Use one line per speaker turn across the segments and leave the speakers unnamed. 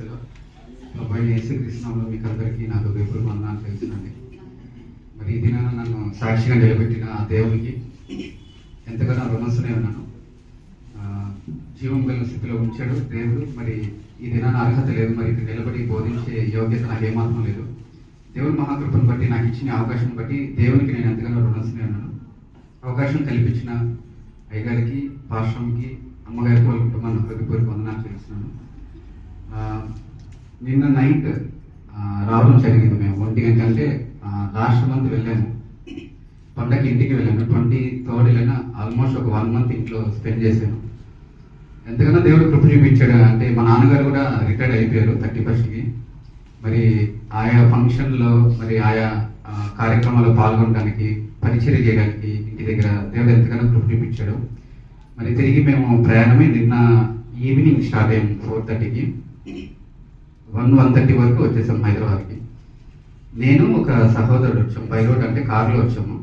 ప్రైస్లో ప్రభు యేసుక్రీస్తునామములో మీకు అందరికీ నా హృదయపూర్వక వందనాలు తెలుసునండి. మరి ఈ దినాన నన్ను సాక్షిగా నిలబెట్టిన ఆ దేవునికి ఎంతగానో రుణస్తునే ఉన్నాను. జీవం కలిగిన స్థితిలో ఉంచాడు దేవుడు. మరి ఈ దినాన అర్హత లేదు, మరి ఇక్కడ నిలబడి బోధించే యోగ్యత నాకు ఏమాత్రం లేదు. దేవుని మహాకృపను బట్టి, నాకు ఇచ్చిన అవకాశం బట్టి దేవునికి నేను ఎంతగానో రుణస్తునే ఉన్నాను. అవకాశం కల్పించిన అయ్యగారికి, పాశ్రంకి, అమ్మగారికి, వాళ్ళ కుటుంబాన్ని హృదయపూర్వక వందనాలు తెలుస్తున్నాను. నిన్న నైట్ రావడం జరిగింది. మేము 1 గంట అంటే లాస్ట్ మంత్ వెళ్ళాము, పండగకి ఇంటికి వెళ్ళాను. 23rd వెళ్ళిన ఆల్మోస్ట్ ఒక 1 మంత్ ఇంట్లో స్పెండ్ చేశాను. ఎంతగానో దేవుడు కృప చూపించాడు. అంటే మా నాన్నగారు కూడా రిటైర్డ్ అయిపోయారు 31st. మరి ఆయా ఫంక్షన్లో, మరి ఆయా కార్యక్రమాల్లో పాల్గొనడానికి, పరిచర్య చేయడానికి ఇంటి దగ్గర దేవుడు ఎంతగానో కృప చూపించాడు. మరి తిరిగి మేము ప్రయాణమే నిన్న ఈవినింగ్ స్టార్ట్ అయ్యాము 4:30కి. 1:30 వరకు వచ్చేసాం హైదరాబాద్కి. నేను ఒక సహోదరుడు వచ్చాము, బై రోడ్ అంటే కారులో వచ్చాము.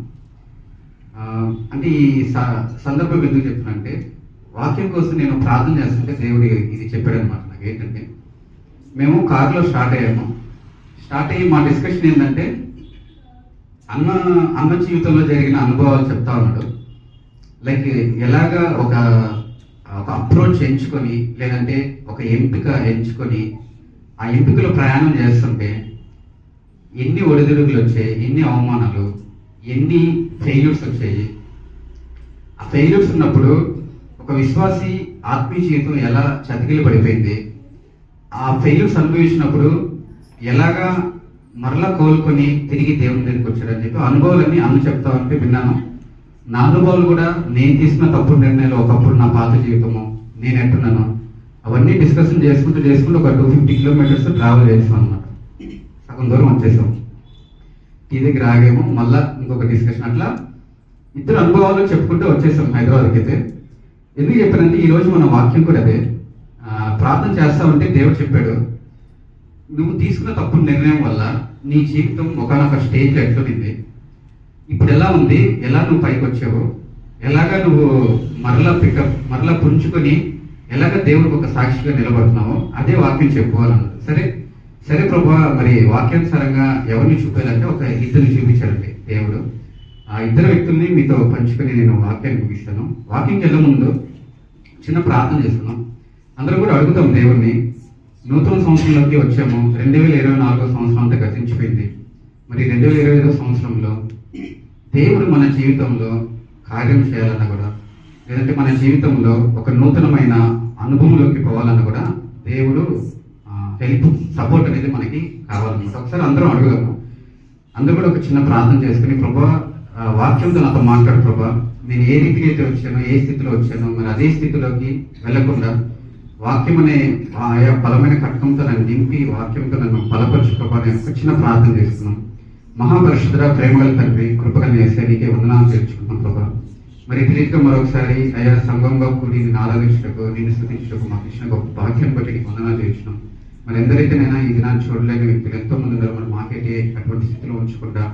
అంటే ఈ సందర్భం ఎందుకు చెప్తున్నానంటే, వాక్యం కోసం నేను ప్రార్థన చేస్తుంటే దేవుడు ఇది చెప్పాడు అనమాట నాకు. ఏంటంటే, మేము కారులో స్టార్ట్ అయ్యాము. స్టార్ట్ అయ్యి మా డిస్కషన్ ఏంటంటే, అన్న జీవితంలో జరిగిన అనుభవాలు చెప్తా ఉన్నాడు. లైక్ ఎలాగా ఒక అప్రోచ్ ఎంచుకొని, లేదంటే ఒక ఎంపిక ఎంచుకొని ఆ ఎంపికలో ప్రయాణం చేస్తుంటే ఎన్ని ఒడిదుడుకులు వచ్చాయి, ఎన్ని అవమానాలు, ఎన్ని ఫెయిల్యూర్స్ వచ్చాయి. ఆ ఫెయిల్యూర్స్ ఉన్నప్పుడు ఒక విశ్వాసి ఆత్మీయ జీవితం ఎలా చతికిలు పడిపోయింది, ఆ ఫెయిల్యూర్స్ అనుభవించినప్పుడు ఎలాగా మరలా కోలుకొని తిరిగి దేవుని దగ్గరికి వచ్చాడని చెప్పి అనుభవాలన్నీ అన్న చెప్తా ఉంటే విన్నాను. నా అనుభవాలు కూడా, నేను తీసుకున్న తప్పుడు నిర్ణయాలు, ఒకప్పుడు నా పాత జీవితము, నేను ఎట్టున్నాను, అవన్నీ డిస్కషన్ చేసుకుంటూ ఒక 250 కిలోమీటర్స్ ట్రావెల్ చేసాం అనమాట. సగం దూరం వచ్చేసాం. టీ దగ్గర ఆగాము, మళ్ళా ఇంకొక డిస్కషన్, అట్లా ఇద్దరు అనుభవాలు చెప్పుకుంటూ వచ్చేసాం హైదరాబాద్కి. అయితే ఎందుకు చెప్పానంటే, ఈరోజు మన వాక్యం కూడా అదే. ప్రార్థన చేస్తామంటే దేవుడు చెప్పాడు, నువ్వు తీసుకున్న తప్పుడు నిర్ణయం వల్ల నీ జీవితం ఒకనొక స్టేజ్లో ఎట్లుంది, ఇప్పుడు ఎలా ఉంది, ఎలా నువ్వు పైకి వచ్చావు, ఎలాగా నువ్వు మరలా పుంజుకొని ఎలాగ దేవుడికి ఒక సాక్షిగా నిలబడుతున్నావో అదే వాక్యం చెప్పుకోవాలన్నారు. సరే ప్రభా, మరి వాక్యానుసారంగా ఎవరిని చూపాలంటే ఒక ఇద్దరిని చూపించారండి దేవుడు. ఆ ఇద్దరు వ్యక్తుల్ని మీతో పంచుకొని నేను వాక్యాన్ని ముగిస్తాను. వాక్యంకి వెళ్ళే ముందు చిన్న ప్రార్థన చేస్తున్నాం. అందరం కూడా అడుగుతాం దేవుడిని. నూతన సంవత్సరంలోకి వచ్చాము. 2024 సంవత్సరం అంతా గతించిపోయింది. మరి 2025 సంవత్సరంలో దేవుడు మన జీవితంలో కార్యం చేయాలన్నా కూడా, లేదంటే మన జీవితంలో ఒక నూతనమైన అనుభవంలోకి పోవాలన్నా కూడా దేవుడు హెల్ప్, సపోర్ట్ అనేది మనకి కావాలన్నమాట. ఒకసారి అందరం అడుగుదాము. అందరూ కూడా ఒక చిన్న ప్రార్థన చేసుకుని, ప్రభా వాక్యంతో నాతో మాట్లాడు ప్రభా, నేను ఏ రీతికి అయితే వచ్చానో, ఏ స్థితిలో వచ్చానో, మరి అదే స్థితిలోకి వెళ్లకుండా వాక్యం అనే ఆయా బలమైన కట్టకంతో నన్ను నింపి, వాక్యంతో నన్ను బలపరచు ప్రభా. నేను ఒక చిన్న ప్రార్థన చేస్తున్నాను. మహాపరిశుద్ధ ప్రేమగల తండ్రి, కృపగల యేసయ్యా, నీకే వందనాలు తెలుసుకుంటున్నాం ప్రభా. మరి తిరిగి మరొకసారి అయ్యా సంఘంగా కూడి నిన్ను ఆరాధించటకు, నిన్ను స్తుతించటకు మాకు ఇచ్చిన గొప్ప భాగ్యం బట్టి నీకు వందనాలు చేస్తున్నాం. మరి ఎందరైతేనైనా ఈ దినాన్ని చూడలేని వ్యక్తులు ఎంతో మంది ఉన్నారు. మరి మాకైతే అటువంటి స్థితిలో ఉంచకుండా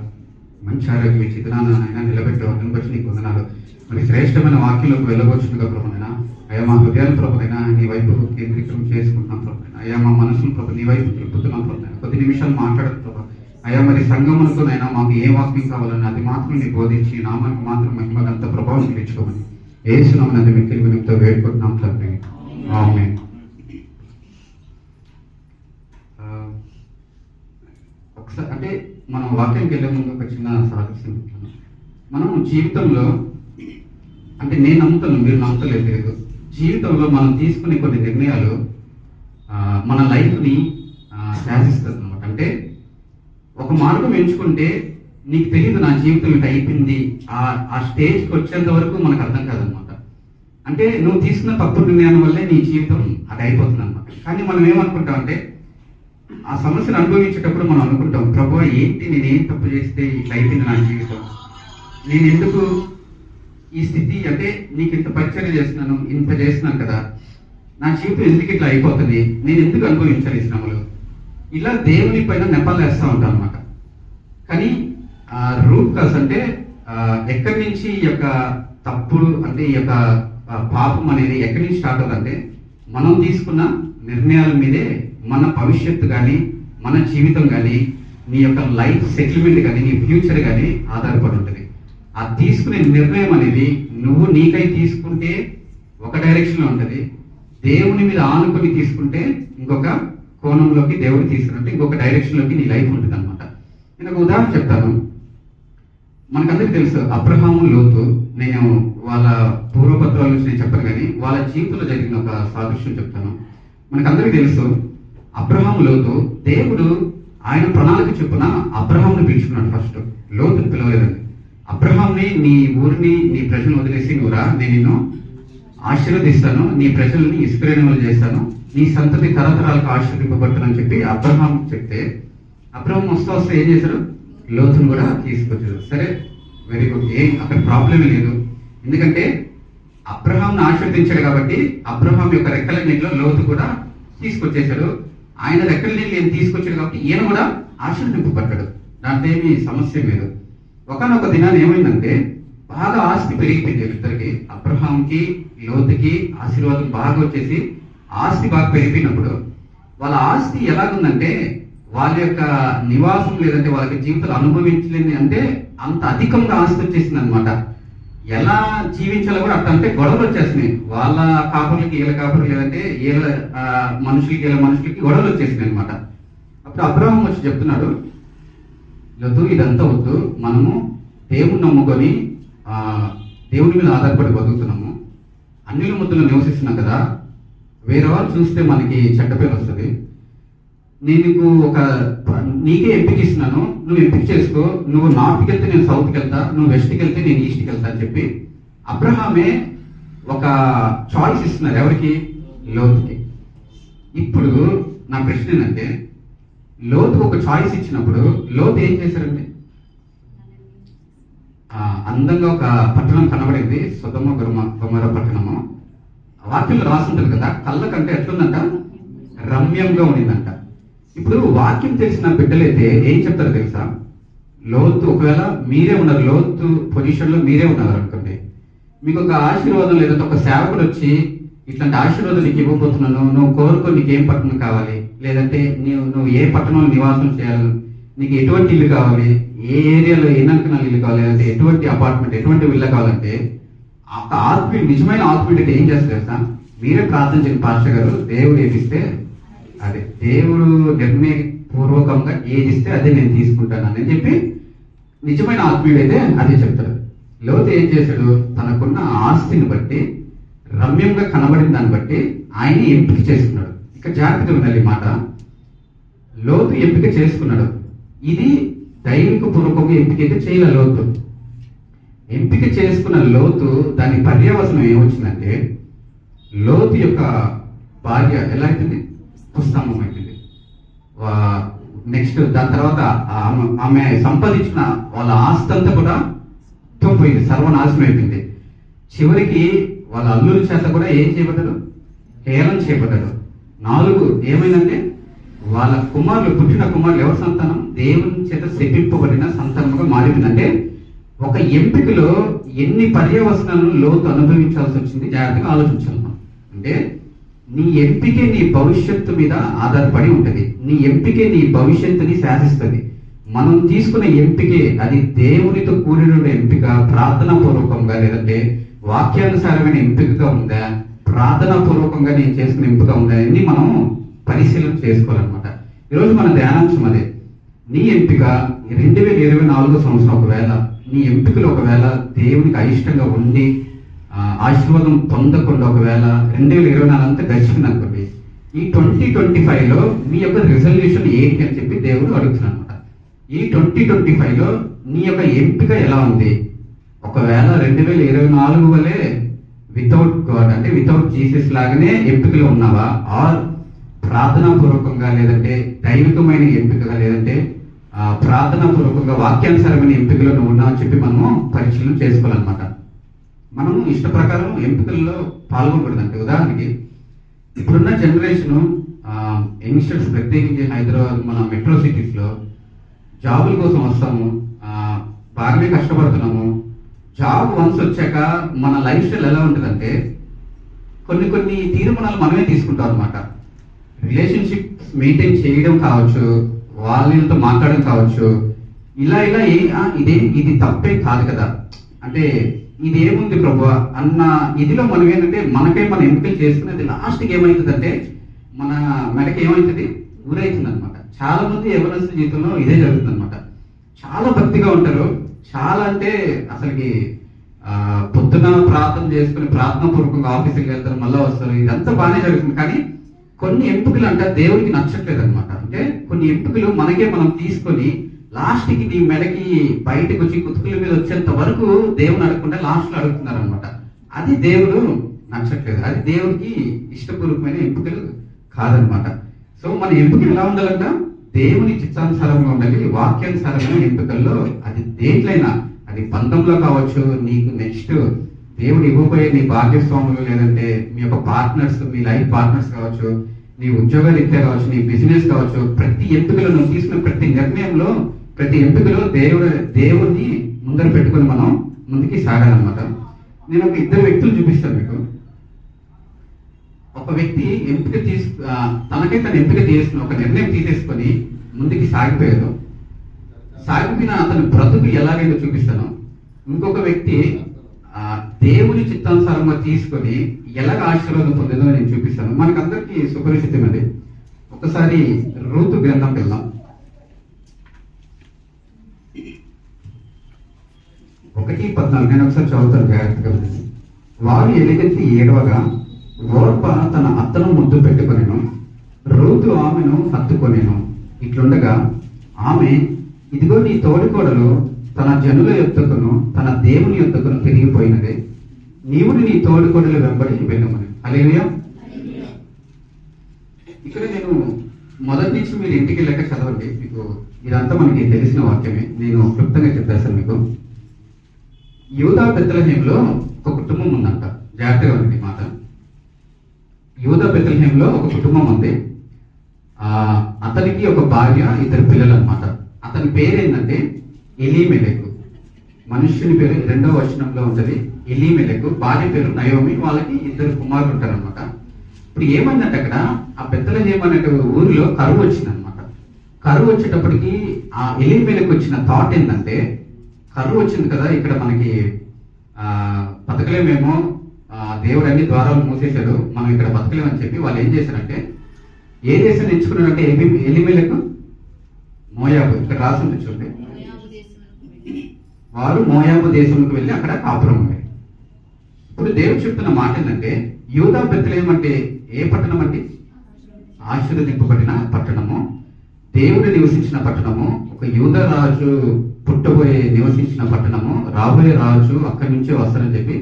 మంచి ఆరోగ్యం ఇచ్చి దినాన్నైనా నిలబెట్టే వాటిని బట్టి నీకు వందనాలు. మరి శ్రేష్టమైన వాక్యంలోకి వెళ్ళవచ్చుగా ప్రభునైనా, అయ్యా మా హృదయాల ప్రభునైనా నీ వైపు కేంద్రీకరణ చేసుకుంటున్నాం ప్రభునైనా. అయ్యా మా మనసును ప్రభు నీ వైపు తిప్పుతున్నాం ప్రభునైనా. కొద్ది నిమిషాలు మాట్లాడదు ప్రభు. అయ్యా మరి సంఘమునకునైనా మాకు ఏ వాక్యం కావాలని అది మాత్రం నీ బోధించి నామానికి మాత్రం మహిమగంత ప్రభావం తెచ్చుకోమని యేసునామమున అది మీకు తెలుగునితో వేడుకుంటున్నాం తండ్రి. ఆమేన్. ఒకసారి అంటే మనం వాక్యంకి వెళ్ళే ముందు ఒక చిన్న సాదృశ్యం. మనం జీవితంలో, అంటే నేను నమ్ముతాను, మీరు నమ్ముతలేదు తెలియదు, జీవితంలో మనం తీసుకునే కొన్ని నిర్ణయాలు మన లైఫ్ని శాసిస్తుంది అనమాట. అంటే ఒక మార్గం ఎంచుకుంటే నీకు తెలియదు నా జీవితం ఇటు అయిపోయింది, ఆ స్టేజ్కి వచ్చేంత వరకు మనకు అర్థం కాదనమాట. అంటే నువ్వు తీసుకున్న తప్పుడు నిర్ణయం వల్లే నీ జీవితం అది అయిపోతుంది అనమాట. కానీ మనం ఏమనుకుంటాం అంటే, ఆ సమస్యను అనుభవించేటప్పుడు మనం అనుకుంటాం, ప్రభు ఏంటి, నేనేం తప్పు చేస్తే ఇట్లా అయిపోయింది నా జీవితం, నేను ఎందుకు ఈ స్థితి, అంటే నీకు ఇంత పరిచర్య చేస్తున్నాను, ఇంత చేస్తున్నాను కదా, నా జీవితం ఎందుకు ఇట్లా అయిపోతుంది, నేను ఎందుకు అనుభవించాలి ఈ శ్రమలు, ఇలా దేవుని పైన నెపాలు వేస్తూ ఉంటాం అనమాట. కానీ రూట్ కాస్ అంటే ఎక్కడి నుంచి ఈ యొక్క తప్పుడు, అంటే ఈ యొక్క పాపం అనేది ఎక్కడి నుంచి స్టార్ట్ అవుతుందంటే, మనం తీసుకున్న నిర్ణయాల మీదే మన భవిష్యత్తు కానీ, మన జీవితం కానీ, నీ యొక్క లైఫ్ సెటిల్మెంట్ కానీ, నీ ఫ్యూచర్ కానీ ఆధారపడి ఉంటుంది. ఆ తీసుకునే నిర్ణయం అనేది నువ్వు నీకై తీసుకుంటే ఒక డైరెక్షన్లో ఉంటుంది, దేవుని మీద ఆనుకొని తీసుకుంటే ఇంకొక కోణంలోకి దేవుడు తీసుకుంటే ఇంకొక డైరెక్షన్లోకి నీ లైఫ్ ఉంటుంది అనమాట. నేను ఒక ఉదాహరణ చెప్తాను. మనకందరికీ తెలుసు అబ్రహాము, లోతు. నేను వాళ్ళ పూర్వపత్రాల నుంచి నేను చెప్పను, కానీ వాళ్ళ జీవితంలో జరిగిన ఒక సాదృశ్యం చెప్తాను. మనకందరికీ తెలుసు అబ్రహాము, లోతు. దేవుడు ఆయన ప్రణాళిక చొప్పున అబ్రహాంని పిలుచుకున్నాడు. ఫస్ట్ లోతుని పిలవలేదండి. అబ్రహాంని నీ ఊరిని, నీ ప్రజలను వదిలేసి నువ్వు రా, నేను నిన్ను ఆశీర్వదిస్తాను, నీ ప్రజల్ని ఇస్రాయేలు చేస్తాను, నీ సంతతి తరతరాలకు ఆశీర్వదింపబడతానని చెప్పి అబ్రహాం చెప్తే, అబ్రహాం వస్తే ఏం చేశారు? లోతును కూడా తీసుకొచ్చారు. సరే, వెరీ గుడ్, అక్కడ ప్రాబ్లమే లేదు. ఎందుకంటే అబ్రహాంను ఆశీర్వదించాడు కాబట్టి అబ్రహాం యొక్క రెక్కల నీటిలో లోతు కూడా తీసుకొచ్చేశాడు. ఆయన రెక్కల నీళ్ళు ఏం తీసుకొచ్చాడు కాబట్టి ఈయన కూడా ఆశీర్వదింపబడ్డాడు. దాంట్లో ఏమీ సమస్య లేదు. ఒకనొక దినాన్ని ఏమైందంటే బాగా ఆస్తి పెరిగిపోయింది ఇద్దరికి, అబ్రహాంకి, లోతుకి ఆశీర్వాదం బాగా వచ్చేసి ఆస్తి బాగా పెరిగిపోయినప్పుడు వాళ్ళ ఆస్తి ఎలాగుందంటే వాళ్ళ యొక్క నివాసం లేదంటే వాళ్ళకి జీవితాలు అనుభవించలేని అంటే అంత అధికంగా ఆస్తి వచ్చేసింది అనమాట. ఎలా జీవించాలో కూడా అట్లా అంటే గొడవలు వచ్చేసినాయి. వాళ్ళ కాపులకి వీళ్ళ కాపులు, లేదంటే వీళ్ళ మనుషులకి వీళ్ళ మనుషులకి గొడవలు వచ్చేసినాయి అనమాట. అప్పుడు అబ్రహాం వచ్చి చెప్తున్నాడు, లేదు ఇదంతా వద్దు, మనము దేవుని నమ్ముకొని దేవుని మీద ఆధారపడి బతుకుతున్నాము, అన్నిల ముద్దులో నివసిస్తున్నాం కదా, వేరే వాళ్ళు చూస్తే మనకి చెడ్డ పేరు వస్తుంది. నేను నీకే ఎంపిక ఇస్తున్నాను, నువ్వు ఎంపిక చేసుకో, నువ్వు నార్త్కి వెళ్తే నేను సౌత్కి వెళ్తా, నువ్వు వెస్ట్కి వెళ్తే నేను ఈస్ట్కి వెళ్తా అని చెప్పి అబ్రహామే ఒక చాయిస్ ఇస్తున్నారు. ఎవరికి? లోతుకి. ఇప్పుడు నా ప్రశ్న ఏంటంటే, లోతు ఒక చాయిస్ ఇచ్చినప్పుడు లోతు ఏం చేశారండి? అందంగా ఒక పట్టణం కనబడింది, సొదొమ గొమొర్రా పట్టణము. వాక్యంలో రాసి ఉంటుంది కదా, కళ్ళ కంటే ఎట్లుందంట? రమ్యంగా ఉండిందంట. ఇప్పుడు వాక్యం తెలిసిన బిడ్డలైతే ఏం చెప్తారు తెలుసా? లోతు, ఒకవేళ మీరే ఉన్నారు, లోతు పొజిషన్లో మీరే ఉన్నారు అనుకోండి, మీకు ఒక ఆశీర్వాదం లేదంటే ఒక సేవకుడు వచ్చి ఇట్లాంటి ఆశీర్వాదం నీకు ఇవ్వబోతున్నాను, నువ్వు కోరుకో, నీకేం పట్టణం కావాలి, లేదంటే నువ్వు ఏ పట్టణంలో నివాసం చేయాలి, నీకు ఎటువంటి ఇల్లు కావాలి, ఏ ఏరియాలో ఏ నంకనాలు ఇల్లు కావాలి, లేదంటే ఎటువంటి అపార్ట్మెంట్, ఎటువంటి ఇల్లు కావాలంటే ఒక ఆత్మీయుడు, నిజమైన ఆత్మీయుడు ఏం చేస్తారు తెలుసా? మీరే ప్రార్థన చేయండి పాస్టర్ గారు, దేవుడు ఏదిస్తే అదే, దేవుడు నిర్ణయపూర్వకంగా ఏది ఇస్తే అదే నేను తీసుకుంటాను అని చెప్పి నిజమైన ఆత్మీయుడు అయితే అదే చెప్తాడు. లోతు ఏం చేశాడు? తనకున్న ఆస్తిని బట్టి, రమ్యంగా కనబడిన దాన్ని బట్టి ఆయన ఎంపిక చేసుకున్నాడు. ఇక జాగ్రత్తగా వినాలి ఈ మాట. లోతు ఎంపిక చేసుకున్నాడు. ఇది దైవిక పూర్వకంగా ఎంపిక అయితే చేయలే లోతు. ఎంపిక చేసుకున్న లోతు దాని పర్యవసనం ఏమొచ్చిందంటే, లోతు యొక్క భార్య ఎలా అవుతుంది? పుస్తకం అవుతుంది. నెక్స్ట్ దాని తర్వాత ఆమె సంపాదించిన వాళ్ళ ఆస్తి అంతా కూడా పోయింది, సర్వనాశనం అయిపోయింది. చివరికి వాళ్ళ అల్లుల చేత కూడా ఏం చేయబడ్డాడు? హేళన చేయబడ్డాడు. 4 ఏమైందంటే వాళ్ళ పుట్టిన కుమారులు ఎవరి సంతానం? దేవుని చేత శపింపబడిన సంతానముగా మారిందంటే ఒక ఎంపికలో ఎన్ని పర్యవసనాలను లోతు అనుభవించాల్సి వచ్చింది. జాగ్రత్తగా ఆలోచించాలి. అంటే నీ ఎంపికే నీ భవిష్యత్తు మీద ఆధారపడి ఉంటుంది. నీ ఎంపికే నీ భవిష్యత్తుని శాసిస్తుంది. మనం తీసుకునే ఎంపికే అది దేవునితో కూడిన ఎంపిక, ప్రార్థనా పూర్వకంగా, లేదంటే వాక్యానుసారమైన ఎంపికగా ఉందా, ప్రార్థనా పూర్వకంగా నేను చేసుకునే ఎంపిక ఉందా అని మనం పరిశీలన చేసుకోవాలన్నమాట. ఈరోజు మన ధ్యానాంశం అదే. నీ ఎంపిక 2024 సంవత్సరం ఒకవేళ నీ ఎంపికలు ఒకవేళ దేవునికి అయిష్టంగా ఉండి ఆశీర్వాదం పొందకుండా ఒకవేళ 2024 అంతా గడిచిపోయింది అనుకోండి, ఈ 2025లో మీ యొక్క రిజల్యూషన్ ఏంటి అని చెప్పి దేవుడు అడుగుతున్నాడు అనమాట. ఈ 2025లో నీ యొక్క ఎంపిక ఎలా ఉంది? ఒకవేళ 2024 వల్లే వితౌట్ గాడ్ అంటే వితౌట్ జీసస్ లాగానే ఎంపికలో ఉన్నావా, ఆర్ ప్రార్థనా పూర్వకంగా, లేదంటే దైవికమైన ఎంపికగా, లేదంటే ప్రార్థనా పూర్వకంగా వాక్యానుసారమైన ఎంపికలో నువ్వు ఉన్నావు అని చెప్పి మనము పరిశీలన చేసుకోవాలన్నమాట. మనం ఇష్ట ప్రకారం ఎంపికల్లో పాల్గొనకూడదంటే, ఉదాహరణకి ఇప్పుడున్న జనరేషను యంగ్స్టర్స్ ప్రత్యేకించి హైదరాబాద్ మన మెట్రో సిటీస్లో జాబుల కోసం వస్తాము, బాగానే కష్టపడుతున్నాము. జాబ్ వన్స్ వచ్చాక మన లైఫ్ స్టైల్ ఎలా ఉంటుందంటే కొన్ని తీర్మానాలు మనమే తీసుకుంటాం అనమాట. రిలేషన్షిప్స్ మెయింటైన్ చేయడం కావచ్చు, వాళ్ళతో మాట్లాడడం కావచ్చు, ఇలా ఇలా ఇది తప్పే కాదు కదా, అంటే ఇది ఏముంది ప్రభు అన్న ఇదిలో మనం ఏంటంటే మన ఎంపికలు చేసుకునేది లాస్ట్కి ఏమవుతుందంటే మన మెడకి ఏమవుతుంది, ఊరైతుంది అనమాట. చాలా మంది యవనస్తుల జీవితంలో ఇదే జరుగుతుంది అనమాట. చాలా భక్తిగా ఉంటారు, చాలా అంటే అసలుకి పొద్దున ప్రార్థన చేసుకుని ప్రార్థన పూర్వకంగా ఆఫీస్కి వెళ్తారు, మళ్ళీ వస్తారు, ఇదంతా బాగానే జరుగుతుంది. కానీ కొన్ని ఎంపికలు అంటే దేవుడికి నచ్చట్లేదు అనమాట. అంటే కొన్ని ఎంపికలు మనకే మనం తీసుకొని లాస్ట్కి నీ మెడకి బయటకు వచ్చి కుతుకుల మీద వచ్చేంత వరకు దేవుని అడగకుండా లాస్ట్లో అడుగుతున్నారు అనమాట. అది దేవుడు నచ్చట్లేదు, అది దేవుడికి ఇష్టపూర్వకమైన ఎంపికలు కాదనమాట. సో మన ఎంపిక ఎలా ఉండాలంట, దేవుని చిత్తానుసారంగా ఉండాలి, వాక్యానుసారమైన ఎంపికల్లో. అది దేంట్లైనా, అది బంధంలో కావచ్చు, నీకు నెక్స్ట్ దేవుడు ఇవ్వబోయే నీ భాగ్యస్వాములు, లేదంటే మీ యొక్క పార్ట్నర్స్, మీ లైఫ్ పార్ట్నర్స్ కావచ్చు, నీ ఉద్యోగ రీత్యా కావచ్చు, నీ బిజినెస్ కావచ్చు, ప్రతి ఎంపికలో నువ్వు తీసుకున్న ప్రతి నిర్ణయంలో, ప్రతి ఎంపికలో దేవుడిని ముందర పెట్టుకుని మనం ముందుకి సాగాలన్నమాట. నేను ఒక ఇద్దరు వ్యక్తులు చూపిస్తాను మీకు. ఒక వ్యక్తి తనకై తన ఎంపిక చేసుకుని ఒక నిర్ణయం తీసేసుకొని ముందుకి సాగిపోయారు. సాగిపోయిన అతని బ్రతుకు ఎలాగైతే చూపిస్తాను. ఇంకొక వ్యక్తి దేవుని చిత్తానుసారంగా తీసుకొని ఎలాగ ఆశీర్వాదం పొందేదో నేను చూపిస్తాను. మనకందరికీ సుపరిచితమైనది. ఒకసారి రూతు గ్రంథంకి వెళ్దాం. 1:14 నేను ఒకసారి చదువుతాను జాగ్రత్తగా. వారు ఎలుగెత్తి ఏడవగా ఓర్ప తన అత్తను ముద్దు పెట్టుకొనెను, రూతు ఆమెను హత్తుకొనెను. ఇట్లుండగా ఆమె, ఇదిగో నీ తోడికోడలు తన జనుల యొద్దకును తన దేవుని యొద్దకును తిరిగిపోయినది, నీవు నీ తోడికోడలు వెంబడి వెళ్ళమని. హల్లెలూయా. ఇక్కడ నేను మొదటి నుంచి మీరు ఇంటికి వెళ్ళాక చదవండి, మీకు ఇదంతా మనకి తెలిసిన వాక్యమే. నేను క్లుప్తంగా చెప్పేస్తాను మీకు. యూదా బెత్లెహేములో ఒక కుటుంబం ఉందంట. జాగ్రత్తగా ఉంది మాట. యూదా బెత్లెహేములో ఒక కుటుంబం ఉంది. అతనికి ఒక భార్య, ఇద్దరు పిల్లలు అనమాట. అతని పేరు ఏంటంటే ఎలీమెలెకు. మనుష్యుని పేరు 2వ వచనంలో ఉంటుంది ఎలీమెలెకు. భార్య పేరు నయోమి. వాళ్ళకి ఇద్దరు కుమారులు ఉంటారు అనమాట. ఇప్పుడు ఏమైందంటే అక్కడ ఆ బెత్లెహేం అనే ఊరిలో కరువు వచ్చిందనమాట. కరువు వచ్చేటప్పటికి ఆ ఎలీమెలెకు వచ్చిన థాట్ ఏంటంటే, కరువు వచ్చింది కదా, ఇక్కడ మనకి బతకలేమేమో, దేవుడు అన్ని ద్వారాలు మూసేశాడు, మనం ఇక్కడ బతకలేమని చెప్పి వాళ్ళు ఏం చేశారంటే, ఏ దేశం ఎంచుకున్నారంటే ఎలీమెలెకు మోయాబు. ఇక్కడ రాసింది చూడండి. వారు మోయాబు దేశంకి వెళ్ళి అక్కడ కాపురం ఉంది. ఇప్పుడు దేవుడు చెప్తున్న మాట ఏంటంటే, యూదా బెత్లెహేం అంటే ఏ పట్టణం అంటే ఆశీర్వదింపబడిన పట్టణము, దేవుడు నివసించిన పట్టణము, ఒక యూదా రాజు పుట్టబోయే నివసించిన పట్టణము, రాబోయే రాజు అక్కడి నుంచే వస్తారని చెప్పి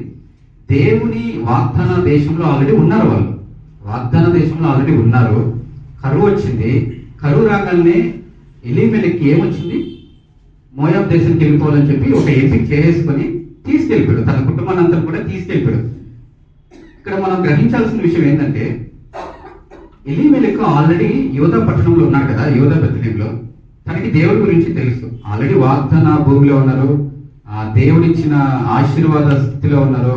దేవుని వాగ్దాన దేశంలో ఆల్రెడీ ఉన్నారు. వాళ్ళు వాగ్దాన దేశంలో ఆల్రెడీ ఉన్నారు. కరువు వచ్చింది. కరువు రాగానే ఎలీమెలెక్కి ఏమొచ్చింది, మోయాబ్ దేశానికి వెళ్ళిపోవాలని చెప్పి ఒక ఎంపిక చేసుకొని తీసుకెళ్ళిపోయాడు. తన కుటుంబాన్ని అంతా కూడా తీసుకెళ్ళిపోయాడు. ఇక్కడ మనం గ్రహించాల్సిన విషయం ఏంటంటే, ఎలీమెలెకు ఆల్రెడీ యూదా పట్టణంలో ఉన్నాడు కదా, యూదా బెత్లెహేంలో. తనకి దేవుడి గురించి తెలుసు. ఆల్రెడీ వాగ్దాన భూమిలో ఉన్నారు, ఆ దేవుడిచ్చిన ఆశీర్వాద స్థితిలో ఉన్నారు,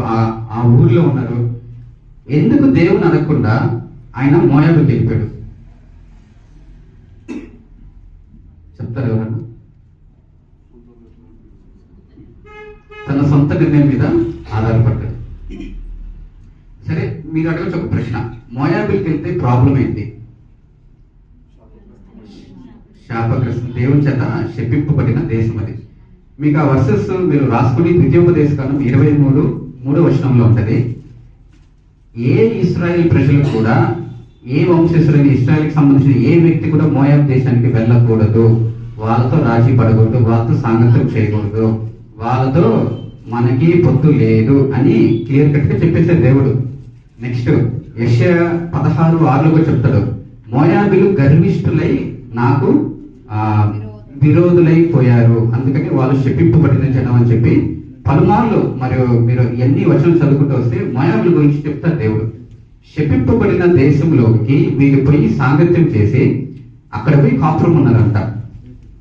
ఆ ఊరిలో ఉన్నారు. ఎందుకు దేవుని అనకుండా ఆయన మోయాబుకి వెళ్ళిపోయాడు? చెప్తారు ఎవరన్నా? తన సొంత నిర్ణయం మీద ఆధారపడ్డాడు. సరే, మీరు అడగచ్చు ఒక ప్రశ్న, మోయాబుకి వెళ్తే ప్రాబ్లం ఏంటి? శాపగ్రస్తం, దేవుని చేత శపింపబడిన దేశం అది. మీకు ఆ వర్సెస్ మీరు రాసుకుని ద్వితీయోపదేశకాండం 23:3 వచనంలో ఉంటది. ఏ ఇశ్రాయేల్ ప్రజలు కూడా, ఏ వంశస్థులైన ఇశ్రాయేల్కి సంబంధించిన ఏ వ్యక్తి కూడా మోయాబ్ దేశానికి వెళ్ళకూడదు, వాళ్ళతో రాజీ పడకూడదు, వాళ్ళతో సాంగత్యం చేయకూడదు, వాళ్ళతో మనకి పొత్తు లేదు అని క్లియర్ కట్ గా చెప్పేశారు దేవుడు. నెక్స్ట్ యెషయా 16:6 కూడా చెప్తాడు, మోయాబీలు గర్విష్ఠులై నాకు విరోధులైపోయారు, అందుకని వాళ్ళు శపింపబడిన జనం అని చెప్పి పలుమార్లు, మరియు మీరు ఎన్ని వచనాలు చదువుకుంటూ వస్తే మోయాబుల గురించి చెప్తారు దేవుడు. శపింపబడిన దేశంలోకి వీళ్ళు పోయి సాంగత్యం చేసి అక్కడ పోయి కాపురం ఉన్నారంట.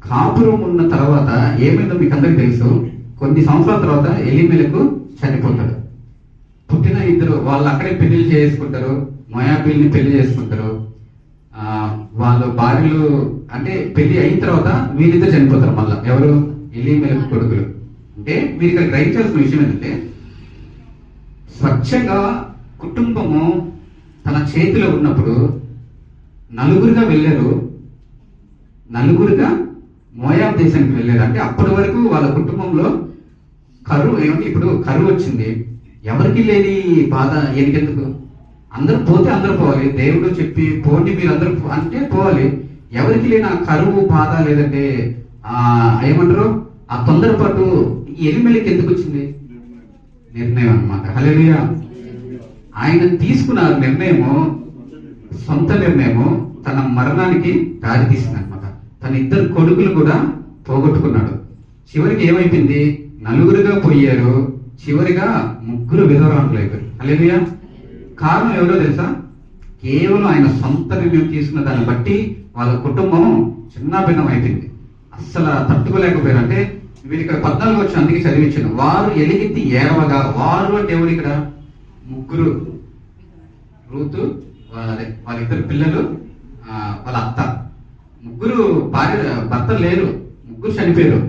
కాపురం ఉన్న తర్వాత ఏమైందో మీకు అందరికి తెలుసు. కొన్ని సంవత్సరాల తర్వాత ఎలీమెలెకు చనిపోతాడు. పుట్టిన ఇద్దరు వాళ్ళు అక్కడే పెళ్లి చేసుకుంటారు, మోయాబీల్ని పెళ్లి చేసుకుంటారు. వాళ్ళు భార్యలు అంటే పెళ్లి అయిన తర్వాత వీళ్ళిద్దరు చనిపోతారు మళ్ళా. ఎవరు? ఎలీమెలెకు కొడుకులు. అంటే మీరు ఇక్కడ గ్రహించాల్సిన విషయం ఏంటంటే, స్వచ్ఛంగా కుటుంబము తన చేతిలో ఉన్నప్పుడు నలుగురుగా వెళ్ళారు, నలుగురుగా మోయాబ్ దేశానికి వెళ్ళారు. అంటే అప్పటి వరకు వాళ్ళ కుటుంబంలో కరువు ఏమంటే, ఇప్పుడు కరువు వచ్చింది, ఎవరికి లేని బాధ ఎందుకెందుకు? అందరూ పోతే అందరూ పోవాలి, దేవుడు చెప్పి పోండి మీరు అందరూ అంటే పోవాలి. ఎవరికి లేని ఆ కరువు బాధ లేదంటే ఏమంటారు ఆ తొందరపాటు ఎలిమెలకి ఎందుకు వచ్చింది? నిర్ణయం అన్నమాట. హల్లెలూయా. ఆయన తీసుకున్న నిర్ణయము, సొంత నిర్ణయము తన మరణానికి దారి తీసింది అనమాట. తన ఇద్దరు కొడుకులు కూడా పోగొట్టుకున్నాడు. చివరికి ఏమైపోయింది? నలుగురుగా పోయారు, చివరిగా ముగ్గురు విధవరాంతులు అయిపోయారు. హల్లెలూయా. కారణం ఎవరో తెలుసా? కేవలం ఆయన సొంత నిర్ణయం తీసుకున్న దాన్ని బట్టి వాళ్ళ కుటుంబం చిన్నాభిన్నం అయిపోయింది. అస్సలు తట్టుకోలేకపోయారు. అంటే వీళ్ళు ఇక్కడ 14 వచ్చి అందుకే చదివించాను. వారు ఎలిగెత్తి ఏడవగా, వారు అంటే ఎవరు ఇక్కడ? ముగ్గురు, రూతు, వాళ్ళిద్దరు పిల్లలు, వాళ్ళ అత్త. ముగ్గురు భర్తలు లేరు, ముగ్గురు చనిపోయారు.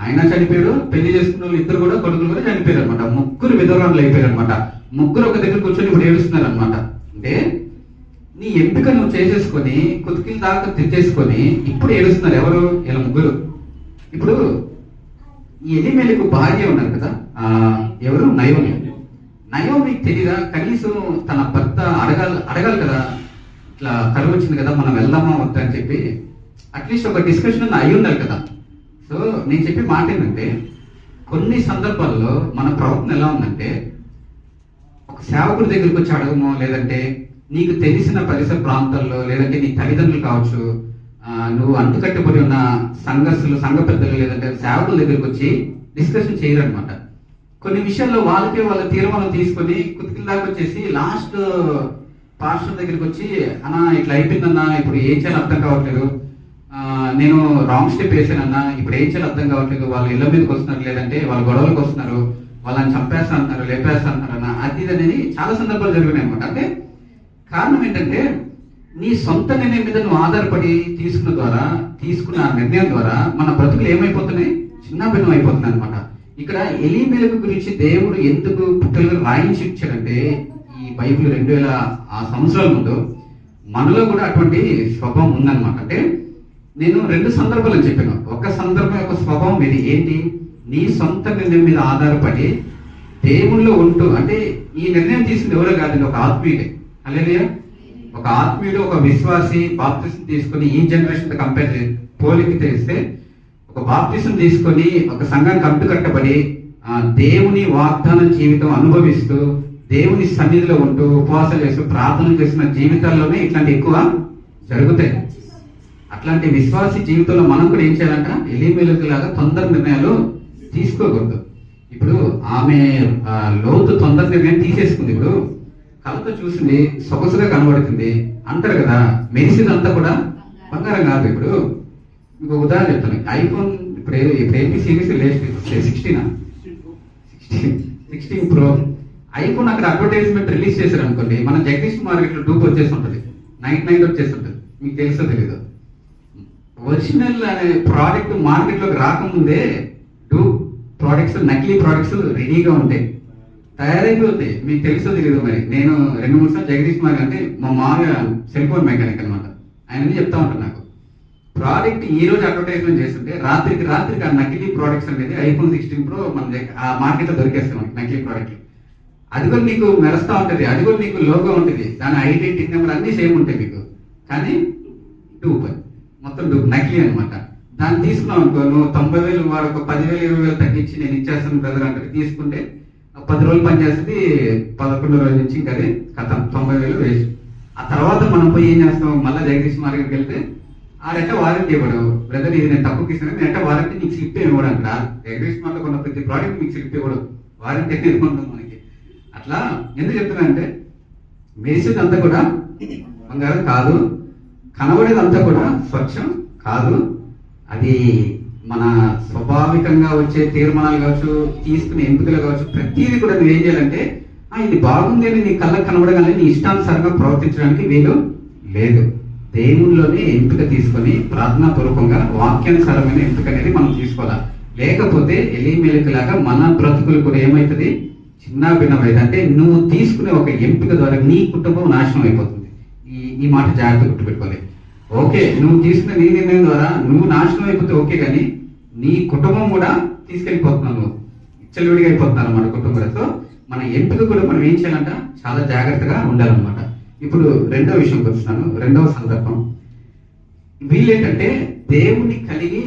ఆయన చనిపోయాడు, పెళ్లి చేసుకున్న వాళ్ళు ఇద్దరు కూడా కొడుకులు కూడా చనిపోయారు అనమాట. ముగ్గురు విధవరాలు అయిపోయారు అనమాట. ముగ్గురు ఒక దగ్గర కూర్చొని ఇప్పుడు ఏడుస్తున్నారు అనమాట. అంటే నీ ఎంపిక నువ్వు చేసేసుకొని కుతికిల దాకా తెచ్చేసుకొని ఇప్పుడు ఏడుస్తున్నారు. ఎవరు? ఇలా ముగ్గురు. ఇప్పుడు ఈ ఎలీమెలెకు భార్య ఉన్నారు కదా, ఎవరు? నయోమి. నయోమికి తెలియదా? కనీసం తన భర్త అడగాలి కదా, ఇట్లా కరువు వచ్చింది కదా, మనం వెళ్దామా వద్దా అని చెప్పి అట్లీస్ట్ ఒక డిస్కషన్ అయి ఉండాలి కదా. సో నేను చెప్పే మాట ఏంటంటే, కొన్ని సందర్భాల్లో మన ప్రవర్తన ఎలా ఉందంటే, ఒక సేవకుడి దగ్గరికి వచ్చి అడగమో, లేదంటే నీకు తెలిసిన పరిసర ప్రాంతాల్లో, లేదంటే నీ తల్లిదండ్రులు కావచ్చు, నువ్వు అంటుకట్టుబడి ఉన్న సంఘస్థులు, సంఘ పెద్దలు, లేదంటే సేవకుల దగ్గరికి వచ్చి డిస్కషన్ చేయరనమాట. కొన్ని విషయాల్లో వాళ్ళకే వాళ్ళ తీర్మానం తీసుకొని కుతికిల దాకా వచ్చేసి లాస్ట్ పాస్టర్ దగ్గరికి వచ్చి, అన్నా ఇట్లా అయిపోయిందన్నా, ఇప్పుడు ఏం చేయాలి అర్థం కావట్లేదు, నేను రాంగ్ స్టెప్ వేసానన్నా, ఇప్పుడు ఏం చేయాలి అర్థం కావట్లేదు, వాళ్ళు ఇళ్ళ మీదకి వస్తున్నారు, లేదంటే వాళ్ళ గొడవలకు వస్తున్నారు, వాళ్ళని చంపేస్తా అంటున్నారు, లేపేస్తా అంటున్నారు అన్న, అది అనేది చాలా సందర్భాలు జరిగినాయి అనమాట. అంటే కారణం ఏంటంటే, నీ సొంత నిర్ణయం మీద నువ్వు ఆధారపడి తీసుకున్న నిర్ణయం ద్వారా మన బ్రతుకులు ఏమైపోతున్నాయి? చిన్నాభిన్నం అయిపోతున్నాయి అనమాట. ఇక్కడ ఎలీమెలెకు గురించి దేవుడు ఎందుకు పుట్టలుగా రాయించి ఇచ్చాడంటే, ఈ బైబిల్ 2000 సంవత్సరాల ముందు మనలో కూడా అటువంటి స్వభావం ఉందన్నమాట. అంటే నేను 2 సందర్భాలు చెప్పాను. ఒక సందర్భం యొక్క స్వభావం ఇది ఏంటి? నీ సొంత నిర్ణయం మీద ఆధారపడి దేవుళ్ళో ఉంటూ, అంటే ఈ నిర్ణయం తీసుకుని ఎవరో కాదండి, ఒక ఆత్మీయుడే. హల్లెలూయా. ఒక ఆత్మీయుడు, ఒక విశ్వాసి బాప్తిసం తీసుకొని ఈ జనరేషన్ కంపేర్ పోలికి తెస్తే, ఒక బాప్తిసం తీసుకొని ఒక సంఘానికి అంటుకట్టబడి దేవుని వాగ్దాన జీవితం అనుభవిస్తూ దేవుని సన్నిధిలో ఉంటూ ఉపవాసాలు చేస్తూ ప్రార్థనలు చేసిన జీవితాల్లోనే ఇట్లాంటి ఎక్కువ జరుగుతాయి. అట్లాంటి విశ్వాసి జీవితంలో మనం కూడా ఏం చేయాలంట? ఎలీమెలెకు లాగా తొందర నిర్ణయాలు తీసుకోకూడదు. ఇప్పుడు ఆమె లోతు తొందర నిర్ణయం తీసేసుకుంది. ఇప్పుడు కళ్ళతో చూసింది, సొగసుగా కనబడుతుంది అంటారు కదా, మెరిసిందంతా కూడా బంగారం కాదు. ఇప్పుడు మీకు ఉదాహరణ చెప్తాను. ఐఫోన్ ఇప్పుడు ఏంటి సిరీస్ లేస్ట్ 16 ప్రో ఐఫోన్ అక్కడ అడ్వర్టైజ్మెంట్ రిలీజ్ చేశారు అనుకోండి, మన జగదీష్ మార్కెట్లో డూప్ వచ్చేసి ఉంటుంది, 99 వచ్చేసి ఉంటుంది. మీకు తెలుసో తెలీదు? ఒరిజినల్ అనే ప్రోడక్ట్ మార్కెట్లోకి రాకముందే డూప్ ప్రోడక్ట్స్, నకిలీ ప్రోడక్ట్స్ రెడీగా ఉంటాయి, తయారైపోతాయి. మీకు తెలుసో తెలియదు మరి. నేను 2-3 సార్లు జగదీష్ మార్కెట్, అంటే మా మామయ్య సెల్ ఫోన్ మెకానిక్ అనమాట, ఆయన చెప్తా ఉంటాను. నాకు ప్రోడక్ట్ ఈ రోజు అడ్వర్టైజ్మెంట్ చేస్తుంటే రాత్రికి ఆ నకిలీ ప్రోడక్ట్స్ అనేది ఐఫోన్ 16 ప్రో మన ఆ మార్కెట్లో దొరికేస్తాయి మనకి నకిలీ ప్రోడక్ట్లు. అది కూడా నీకు మెరుస్తూ ఉంటుంది, అది కూడా నీకు లోగో ఉంటుంది, దాని ఐడెంటిటీ నెంబర్ అన్ని సేమ్ ఉంటాయి మీకు, కానీ డూప్, మొత్తం డూప్, నకిలీ అనమాట. దాన్ని తీసుకున్నావు అనుకో, నువ్వు 90,000 వాడు ఒక 10,000 20,000 తగ్గించి నేను ఇచ్చేస్తాను బ్రదర్ అంటే తీసుకుంటే 10 రోజులు పనిచేస్తుంది, 11వ రోజు నుంచి ఇంకా అది కథ 90,000 వేస్ట్. ఆ తర్వాత మనం పోయి ఏం చేస్తాం? మళ్ళీ జగదీష్ మార్కెట్కి వెళ్తే ఆడంటే వారంటీ ఇవ్వడు, బ్రదర్ ఇది నేను తక్కువకి ఇస్తాను, నేనంటే వారంటీ నీకు స్లిప్ ఇవ్వడు అంట. జగదీష్ మార్కెట్ కొన్న ప్రతి ప్రోడక్ట్ మీకు స్లిప్ ఇవ్వడు, వారంటీ ఇవ్వడం మనకి. అట్లా ఎందుకు చెప్తున్నా అంటే, మెరిసేదంతా కూడా బంగారం కాదు, కనబడేదంతా కూడా స్వచ్ఛం కాదు. అది మన స్వాభావికంగా వచ్చే తీర్మానాలు కావచ్చు, తీసుకునే ఎంపికలు కావచ్చు, ప్రతిదీ కూడా నువ్వు ఏం చేయాలంటే, ఇది బాగుంది అని నీ కళ్ళకు కనబడగానే నీ ఇష్టానుసారంగా ప్రవర్తించడానికి వీలు లేదు. దేవుళ్ళలోనే ఎంపిక తీసుకొని ప్రార్థనాపూర్వకంగా వాక్యానుసారమైన ఎంపిక అనేది మనం తీసుకోవాలా. లేకపోతే ఎలిమేలికి లాగా మన బ్రతుకులు కూడా ఏమవుతుంది, చిన్న భిన్నమైతే. అంటే నువ్వు తీసుకునే ఒక ఎంపిక ద్వారా నీ కుటుంబం నాశనం అయిపోతుంది. ఈ మాట జాగ్రత్త గుర్తుపెట్టుకోవాలి. ఓకే, నువ్వు తీసుకునే నీ నిర్ణయం ద్వారా నువ్వు నాశనం అయిపోతే ఓకే, కానీ నీ కుటుంబం కూడా తీసుకెళ్ళిపోతున్నావు, నువ్వు ఇచ్చలుడిగా అయిపోతున్నారు మన కుటుంబంలో. సో మన ఎంపిక కూడా మనం ఏం చేయాలంట, చాలా జాగ్రత్తగా ఉండాలన్నమాట. ఇప్పుడు రెండవ విషయంకి వస్తున్నాను, రెండవ సందర్భం. వీళ్ళేంటంటే దేవుని కలిగి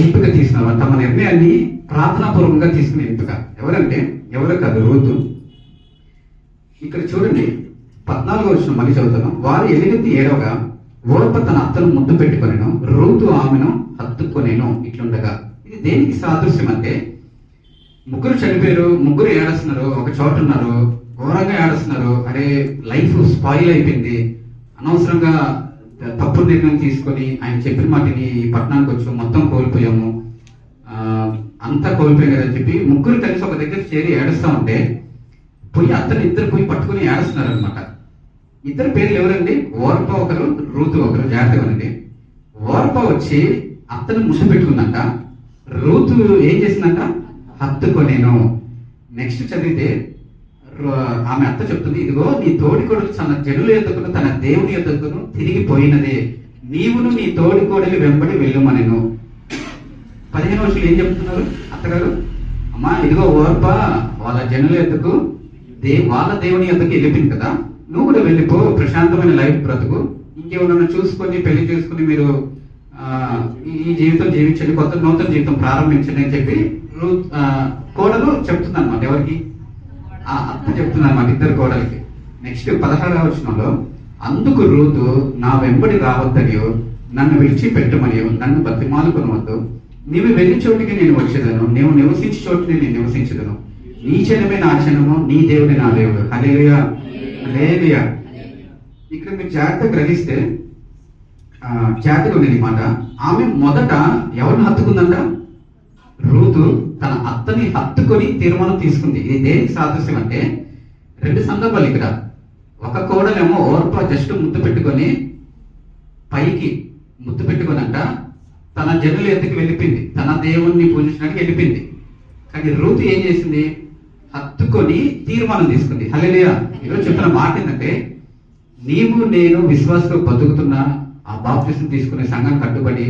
ఎంపిక తీసుకున్నారు, తమ నిర్ణయాన్ని ప్రార్థనాపూర్వకంగా తీసుకునే ఎంపిక. ఎవరంటే ఎవరు కాదు, రూతు. ఇక్కడ చూడండి 14వ వచనం మళ్ళీ చదువుతాను. వారు ఎలుగెత్తి ఏడవగా ఓర్ప తన అత్తను ముద్దు పెట్టుకొనెను, రూతు ఆమెను హత్తుకొనెను. ఇట్లుండగా ఇది దేనికి సాదృశ్యం అంటే, ముగ్గురు చనిపోయారు, ముగ్గురు ఏడుస్తున్నారు, ఒక చోట ఉన్నారు, ఘోరంగా ఏడుస్తున్నారు. అరే లైఫ్ స్పాయిల్ అయిపోయింది, అనవసరంగా తప్పుడు నిర్ణయం తీసుకొని ఆయన చెప్పిన మాటిని పట్టణానికి వచ్చి మొత్తం కోల్పోయాము, అంతా కోల్పోయాం కదా అని చెప్పి ముగ్గురు కలిసి ఒక దగ్గర చేరి ఏడుస్తా ఉంటే పోయి అతను ఇద్దరు పోయి పట్టుకుని ఏడుస్తున్నారు అనమాట. ఇద్దరు పేర్లు ఎవరండి, ఓర్ప ఒకరు, రూతు ఒకరు. జాగ్రత్తగానండి. ఓర్ప వచ్చి అత్తను ముద్దు పెట్టుకుందంట, రూతు ఏం చేసిందంట, హత్తుకొనేను. నెక్స్ట్ చదివితే ఆమె అత్త చెప్తుంది, ఇదిగో నీ తోడికోడలు తన జనుల యొద్దకును తన దేవుని యొద్దకును తిరిగిపోయినదే, నీవును నీ తోడికోడలి వెంబడి వెళ్ళుమనెను. 15వ వచనంలో ఏం చెప్తున్నారు అత్తగారు, అమ్మా ఇదిగో ఓర్ప వాళ్ళ జనుల యొద్దకు వాళ్ళ దేవుని యొద్దకు వెళ్ళిపోయింది కదా, నువ్వు కూడా వెళ్ళిపో, ప్రశాంతమైన లైఫ్ బ్రతుకు, ఇంకేమన్నా చూసుకొని పెళ్లి చేసుకుని మీరు ఈ జీవితం జీవించండి, కొత్త నూతన జీవితం ప్రారంభించండి అని చెప్పి కోడలు చెప్తుంది అనమాట. ఎవరికి, అత్త చెప్తుంది అనమాట ఇద్దరు కోడలికి. నెక్స్ట్ 16వ వచనంలో, అందుకు రూతు నా వెంబడి రావద్దనియో నన్ను విడిచిపెట్టమనియో నన్ను బతిమాలుకొనవద్దు, నీవు వెళ్ళి చోటికి నేను వచ్చేదను, నీవు నివసించే చోటుని నేను నివసించదను, నీ జనమే నా జనము, నీ దేవుడి నా దేవుడు. హల్లెలూయా హల్లెలూయా. ఇక్కడ మీరు జాగ్రత్త గ్రహిస్తే జాగ్రత్తగా ఉండేది మాట. ఆమె మొదట ఎవరిని హత్తుకుందంట, రూతు తన అత్తని హత్తుకొని తీర్మానం తీసుకుంది. ఇది దేనికి సాదృశ్యం అంటే, రెండు సందర్భాలు ఇక్కడ. ఒక కోడలేమో ఓర్ప జస్ట్ ముద్దు పెట్టుకొని పైకి ముద్దు పెట్టుకొనంట తన జనుల ఎత్తుకు వెళ్ళిపోయింది, తన దేవుణ్ణి పూజించడానికి వెళ్ళిపోయింది. కానీ రూతు ఏం చేసింది, హత్తుకొని తీర్మానం తీసుకుంది. హల్లెలూయా. ఈరోజు చెప్పిన మాట ఏంటంటే, నీవు నేను విశ్వాసంతో బతుకుతున్నా, ఆ బాప్తిసం తీసుకునే సంఘం కట్టుబడి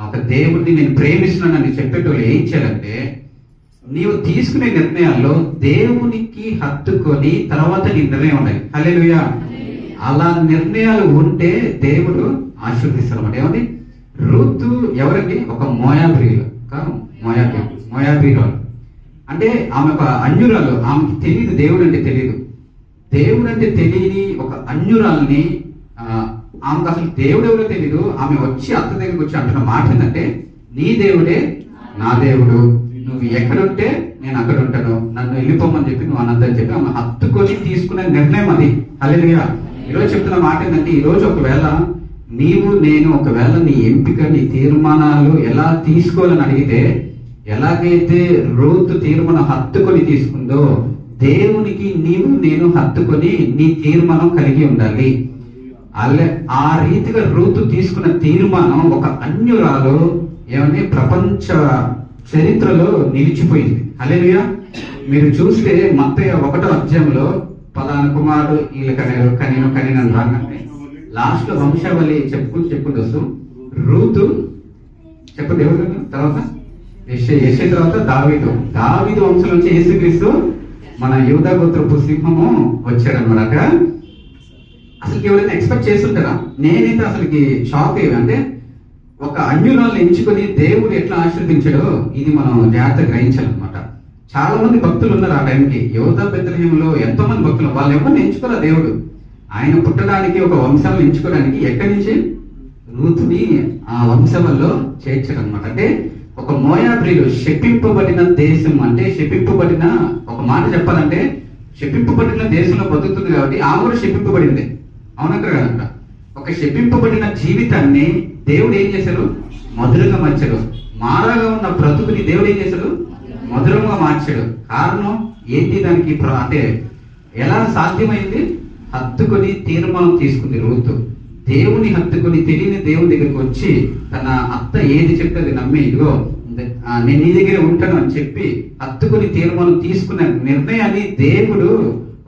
ఒక దేవుడిని నేను ప్రేమిస్తున్నానని చెప్పేటోళ్ళు ఏం చేయాలంటే, నీవు తీసుకునే నిర్ణయాల్లో దేవునికి హత్తుకొని తర్వాత నీ నిర్ణయం ఉండాలి. హల్లెలూయా. అలా నిర్ణయాలు ఉంటే దేవుడు ఆశీర్వదిస్తారన్నమాట. ఏమండి, రూతు ఎవరండి, ఒక మోయాబీయులు, మోయాబీయురాలు. అంటే ఆమె ఒక అన్యురాలు, ఆమెకి తెలియదు దేవుడు అంటే తెలియదు. దేవుడు అంటే తెలియని ఒక అన్యురాల్ని, ఆమెకు అసలు దేవుడు ఎవరో తెలియదు. ఆమె వచ్చి అత్త దగ్గరికి వచ్చి అంటున్న మాట ఏంటంటే, నీ దేవుడే నా దేవుడు, నువ్వు ఎక్కడుంటే నేను అక్కడ ఉంటాను, నన్ను వెళ్ళిపోమని చెప్పి నువ్వు అన్నదని చెప్పి ఆమె హత్తుకొని తీసుకునే నిర్ణయం అది. హల్లెలూయా. ఈరోజు చెప్తున్న మాట ఏంటంటే, ఈరోజు ఒకవేళ నీవు నేను ఒకవేళ నీ ఎంపిక నీ తీర్మానాలు ఎలా తీసుకోవాలని అడిగితే, ఎలాగైతే రూతు తీర్మానం హత్తుకొని తీసుకుందో, దేవునికి నీవు నేను హత్తుకొని నీ తీర్మానం కలిగి ఉండాలి. ఆ రీతిగా రూతు తీసుకున్న తీర్మానం ఒక అన్యురాలు ఏమని ప్రపంచ చరిత్రలో నిలిచిపోయింది. హల్లెలూయా. మీరు చూస్తే మత్తయి 1వ అధ్యాయంలో పలానా కుమారుడు వీళ్ళ కనీను రాగానే లాస్ట్ లో వంశావళి చెప్పుకుంటూ వస్తూ రూతు చెప్పండి ఎవరు తర్వాత యెషై తర్వాత దావీదు వంశం నుంచి యేసుక్రీస్తు మన యూదా గోత్రపు సింహము వచ్చాడనమాట. అసలు ఎవరైనా ఎక్స్పెక్ట్ చేస్తుంటారా? నేనైతే అసలుకి షాక్ అయ్యా. అంటే ఒక అన్యురాలను ఎంచుకొని దేవుడు ఎట్లా ఆశీర్వదించాడో ఇది మనం జాగ్రత్త గ్రహించాలన్నమాట. చాలా మంది భక్తులు ఉన్నారు ఆ టైంకి. యూదా బెత్లెహేములో ఎంతో మంది భక్తులు, వాళ్ళు ఎవరిని ఎంచుకోరా దేవుడు. ఆయన పుట్టడానికి ఒక వంశాలను ఎంచుకోవడానికి ఎక్కడి నుంచి రూతుని ఆ వంశంలో చేర్చాడు అనమాట. అంటే ఒక మోయాబ్రీలు శపింపబడిన దేశం, అంటే శపింపబడిన, ఒక మాట చెప్పాలంటే శపింపబడిన దేశంలో బతుకుతుంది కాబట్టి ఆమె కూడా శపింపబడింది. అవునక్కడ కదంట. ఒక శపింపబడిన జీవితాన్ని దేవుడు ఏం చేశారు, మధురంగా మార్చాడు. మారాగా ఉన్న బ్రతుకుని దేవుడు ఏం చేశాడు, మధురంగా మార్చాడు. కారణం ఏంటి దానికి, అంటే ఎలా సాధ్యమైంది, హత్తుకొని తీర్మానం తీసుకుంది రూతు. దేవుని హత్తుకొని తెలియని దేవుని దగ్గరికి వచ్చి తన అత్త ఏది చెప్తే అది నమ్మి, ఇదిగో నేను నీ దగ్గరే ఉంటాను అని చెప్పి హత్తుకొని తీర్మానం తీసుకున్న నిర్ణయాన్ని దేవుడు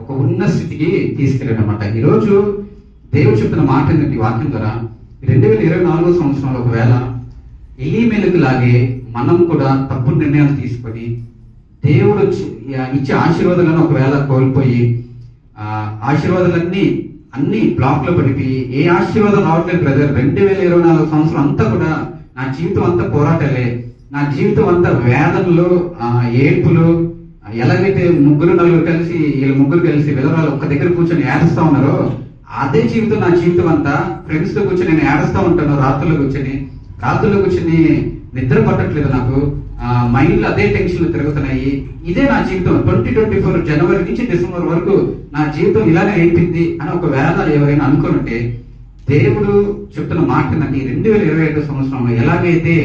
ఒక ఉన్న స్థితికి తీసుకెళ్ళాడనమాట. ఈరోజు దేవుడు చెప్తున్న మాట ఏంటంటే ఈ వాక్యం ద్వారా 2024 సంవత్సరంలో ఒకవేళ ఎలీమెలెకు లాగే మనం కూడా తప్పుడు నిర్ణయాలు తీసుకొని దేవుడు ఇచ్చే ఆశీర్వాదాలను ఒకవేళ కోల్పోయి ఆశీర్వాదాలన్నీ అన్ని బ్లాక్ లో పడిపోయి ఏ ఆశీర్వాదం రావట్లేదు బ్రదర్, 2024 సంవత్సరం అంతా కూడా నా జీవితం అంతా పోరాటాలే, నా జీవితం అంతా వేదనలు, ఏడ్పులు, ఎలాగైతే నలుగురు కలిసి వీళ్ళు ముగ్గురు కలిసి విధవరాలు ఒక్క దగ్గర కూర్చొని ఏడుస్తా ఉన్నారో అదే జీవితం నా జీవితం అంతా. ఫ్రెండ్స్ తో కూర్చొని నేను ఏడుస్తా ఉంటాను, రాత్రుల్లో కూర్చొని నిద్ర పట్టట్లేదు, నాకు మైండ్లో అదే టెన్షన్లు తిరుగుతున్నాయి. ఇదే నా జీవితం 2024 జనవరి నుంచి డిసెంబర్ వరకు నా జీవితం ఇలానే అయిపోయింది అని ఒకవేళ ఎవరైనా అనుకుంటే దేవుడు చెప్తున్న మాట ఏంటంటే 2025 సంవత్సరంలో ఎలాగైతే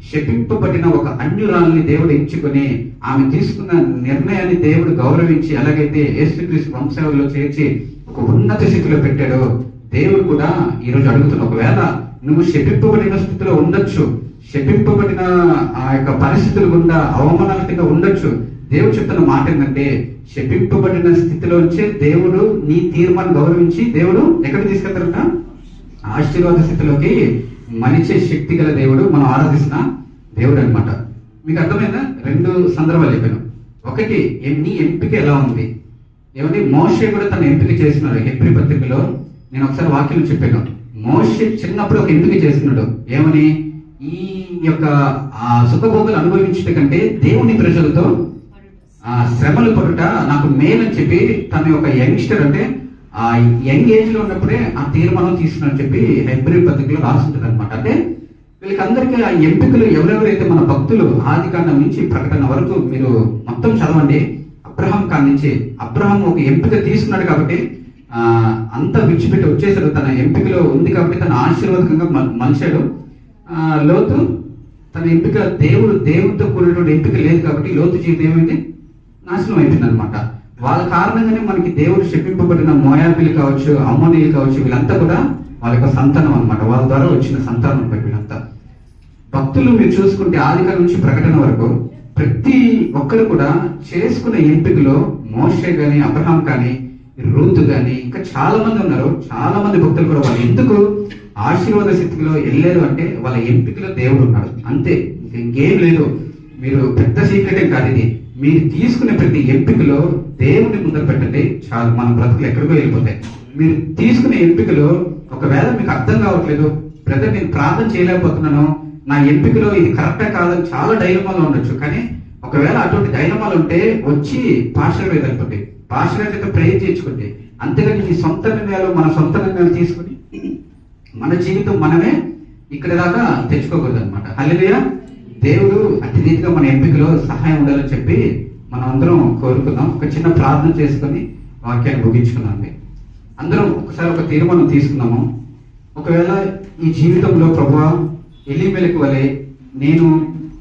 శపింపబడిన ఒక అన్యురాల్ని దేవుడు ఎంచుకొని ఆమె తీసుకున్న నిర్ణయాన్ని దేవుడు గౌరవించి ఎలాగైతే యేసుక్రీస్తు వంశావళిలో చేర్చి ఒక ఉన్నత స్థితిలో పెట్టాడో దేవుడు కూడా ఈరోజు అడుగుతున్న, ఒకవేళ నువ్వు శపింపబడిన స్థితిలో ఉండొచ్చు, శపింపబడిన ఆ యొక్క పరిస్థితులు గుండా అవమానాల కింద ఉండొచ్చు. దేవుడు చెప్తున్న మాట ఏంటంటే శపింపబడిన స్థితిలోంచే దేవుడు నీ తీర్మానం గౌరవించి దేవుడు ఎక్కడ తీసుకెళ్తారంట, ఆశీర్వాద స్థితిలోకి మనిషే శక్తి గల దేవుడు, మనం ఆరాధిస్తున్న దేవుడు అనమాట. మీకు అర్థమైందా? 2 సందర్భాలు చెప్పాను. ఒకటి, నీ ఎంపిక ఎలా ఉంది. ఏమంటే మోషే కూడా తన ఎంపిక చేస్తున్నాడు. హెబ్రీ పత్రికలో నేను ఒకసారి వాక్యం చెప్పాను. మోషే చిన్నప్పుడు ఒక ఎంపిక చేస్తున్నాడు. ఏమని? ఈ యొక్క సుఖభోగులు అనుభవించట కంటే దేవుని ప్రజలతో శ్రమలు పడుట నాకు మేలని చెప్పి తన యొక్క యంగ్స్టర్, అంటే ఆ యంగ్ ఏజ్ లో ఉన్నప్పుడే ఆ తీర్మానం తీసుకున్నారని చెప్పి హెబ్రీ పత్రికలో రాస్తుంటది అనమాట. అంటే వీళ్ళకందరికీ ఆ ఎంపికలు ఎవరెవరైతే మన భక్తులు ఆదికాండం నుంచి ప్రకటన వరకు మీరు మొత్తం చదవండి. అబ్రహాం కాడి నుంచి అబ్రహాం ఒక ఎంపిక తీసుకున్నాడు కాబట్టి అంతా విడిచిపెట్టి వచ్చేసాడు. తన ఎంపికలో ఉంది కాబట్టి తన ఆశీర్వాదకంగా మలిచాడు. లోతు తన ఎంపిక దేవుడితో కూడినటువంటి ఎంపిక లేదు కాబట్టి లోతు జీవితం ఏమైంది? నాశనం అయిపోయింది అనమాట. వాళ్ళ కారణంగానే మనకి దేవుడు శపింపబడిన మోయాబీలు కావచ్చు, అమ్మోనీలు కావచ్చు, వీళ్ళంతా కూడా వాళ్ళ యొక్క సంతానం అనమాట. వాళ్ళ ద్వారా వచ్చిన సంతానం అనమాట వీళ్ళంతా. భక్తులు మీరు చూసుకుంటే ఆదికాండం నుంచి ప్రకటన వరకు ప్రతి ఒక్కరు కూడా చేసుకున్న ఎంపికలో మోషే గాని, అబ్రహాం కానీ, రూతు గాని, ఇంకా చాలా మంది ఉన్నారు. చాలా మంది భక్తులు కూడా వాళ్ళు ఎందుకు ఆశీర్వాద స్థితిలో వెళ్ళారు అంటే వాళ్ళ ఎంపికలో దేవుడు ఉన్నాడు, అంతే. ఇంకేం లేదు. మీరు పెద్ద సీక్రెటే కాదు ఇది. మీరు తీసుకునే ప్రతి ఎంపికలో దేవుని ముందర పెట్టండి, చాలు. మన బ్రతుకులు ఎక్కడికో వెళ్ళిపోతాయి. మీరు తీసుకునే ఎంపికలో ఒకవేళ మీకు అర్థం కావట్లేదు, బ్రదర్ నేను ప్రార్థన చేయలేకపోతున్నాను, నా ఎంపికలో ఇది కరెక్టా కాదని చాలా డైలమాలు ఉండొచ్చు. కానీ ఒకవేళ అటువంటి డైలమాలు ఉంటే వచ్చి పాస్టర్ మీద వెళ్ళిపోతే పాస్టర్ అయితే ప్రేయర్ చేయించుకోండి. అంతేగాని మీ సొంత నిర్ణయాలు, మన సొంత నిర్ణయాలు తీసుకుని మన జీవితం మనమే ఇక్కడ దాకా తెచ్చుకోకూడదు అనమాట. హల్లెలూయా. దేవుడు అతి రీతిగా మన ఎంపికలో సహాయం ఉండాలని చెప్పి మనం అందరం కోరుకుందాం. ఒక చిన్న ప్రార్థన చేసుకొని వాక్యాన్ని ముగించుకున్నాం. అందరం ఒకసారి ఒక తీర్మానం తీసుకున్నాము. ఒకవేళ ఈ జీవితంలో ప్రభువా ఎలీమెలెకు వలె నేను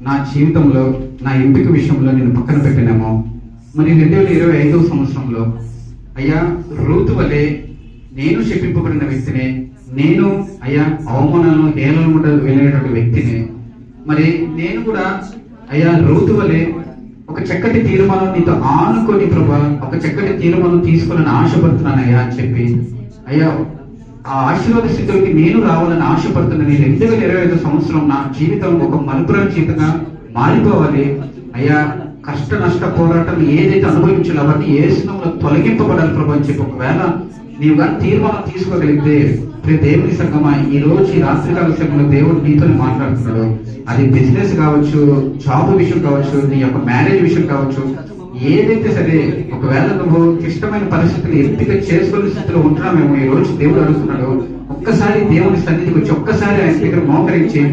నా జీవితంలో నా ఎంపిక విషయంలో నేను పక్కన పెట్టినామో, మరి 2025 సంవత్సరంలో అయ్యా రూతు వలె నేను శపింపబడిన వ్యక్తిని, నేను అయ్యా అవమానాలను హేళన కూడా వెళ్ళేటువంటి వ్యక్తిని, మరి నేను కూడా అయ్యా రూతు వలె ఒక చక్కటి తీర్మానం నీతో ఆనుకొని ప్రభా ఒక చక్కటి తీర్మానం తీసుకోవాలని ఆశపడుతున్నానయ్యా అని చెప్పి అయ్యా ఆ ఆశీర్వాద స్థితిలోకి నేను రావాలని ఆశపడుతున్నాను. 2025 సంవత్సరం నా జీవితం ఒక మలుపురాని జీవితంగా మారిపోవాలి అయ్యా. కష్ట నష్ట పోరాటం ఏదైతే అనుభవించాలో అవన్నీ యేసునామములో తొలగింపబడాలి ప్రభు అని చెప్పి ఒకవేళ నీవు కానీ తీర్మానం తీసుకోగలిగితే దేవుని సంగమా ఈ రోజు ఈ రాత్రికాల సమయంలో దేవుడు నీతో మాట్లాడుతున్నాడు. అది బిజినెస్ కావచ్చు, జాబ్ విషయం కావచ్చు, నీ యొక్క మ్యారేజ్ విషయం కావచ్చు, ఏదైతే సరే ఒకవేళ నువ్వు క్లిష్టమైన పరిస్థితులు ఎంపిక చేసుకునే స్థితిలో ఉంటున్నామేమో ఈ రోజు దేవుడు అడుగుతున్నాడు. ఒక్కసారి దేవుని సన్నిధికి వచ్చి ఒక్కసారి ఆయన దగ్గర మోకరించి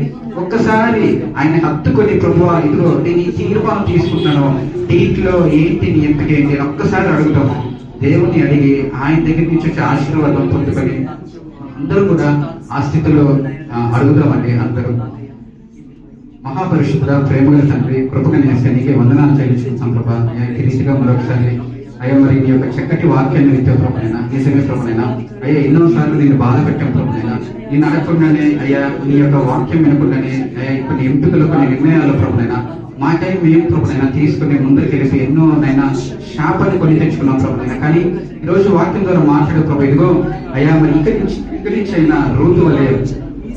ఒక్కసారి ఆయన హత్తుకొని ప్రభువా ఇదిగో నేను ఈ తీర్మానం తీసుకుంటాను, దీంట్లో ఏంటి నీ ఎంపిక ఏంటి అని ఒక్కసారి అడుగుతాము. దేవుని అడిగి ఆయన దగ్గర నుంచి వచ్చే ఆశీర్వాదం పొందుకొని అందరూ కూడా ఆ స్థితిలో అడుగుదామండి. అందరూ మహాపరిశుద్ధ ప్రేమగల తండ్రి కృపగా నేస్తే నీకే వందనాలు చెల్లించుకుంటాం ప్రభా. ఈ రీతిగా మరొకసారి అయ్యా మరి నీ యొక్క చక్కటి వాక్యాన్ని విత్తే ప్రభునైనా, నిజమే ప్రభునైనా, అయ్యా ఎన్నోసార్లు నేను బాధ పెట్టాం ప్రభునైనా, నేను అడగకుండానే అయ్యా నీ యొక్క వాక్యం వినకుండానే అయ్యా కొన్ని ఎంపికలు, కొన్ని నిర్ణయాలు ప్రభునైనా మాకై మేము ప్రభునైనా తీసుకుని ముందరికి వెళ్ళి ఎన్నో నైనా శాపాన్ని కొని తెచ్చుకున్నాం ప్రభునైనా. కానీ ఈరోజు వాక్యం ద్వారా మాట్లాడే ప్రభు, ఇదిగో అయ్యా మరి ఇక్కడి నుంచి అయినా రూతు వలె